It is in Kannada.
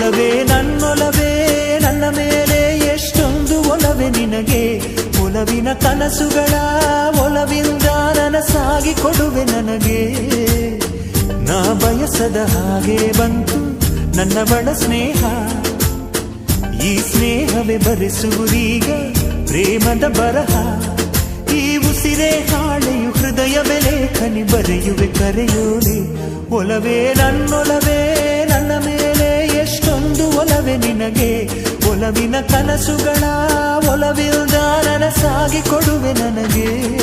ಒಲವೇ ನನ್ನೊಲವೇ ನನ್ನ ಮೇಲೆ ಎಷ್ಟೊಂದು ಒಲವೇ ನಿನಗೆ. ಒಲವಿನ ಕನಸುಗಳ ಒಲವಿಂದ ನನಸಾಗಿ ಕೊಡುವೆ ನನಗೆ. ನಾ ಬಯಸದ ಹಾಗೆ ಬಂತು ನನ್ನವಳ ಸ್ನೇಹ. ಈ ಸ್ನೇಹವೇ ಬರೆಸುವುದೀಗ ಪ್ರೇಮದ ಬರಹ. ಈ ಉಸಿರೇ ಹಾಳೆಯು ಹೃದಯವೇ ಲೇಖನಿ ಬರೆಯುವೆ ಕರೆಯೋಲೆ. ಒಲವೇ ನನ್ನೊಲವೇ ನನ್ನ ಮೇಲೆ ಎಷ್ಟೊಂದು ಒಲವೇ ನಿನಗೆ. ಒಲವಿನ ಕನಸುಗಳ ಒಲವಿಲ್ದ ನನಸಾಗಿ ಕೊಡುವೆ ನನಗೆ.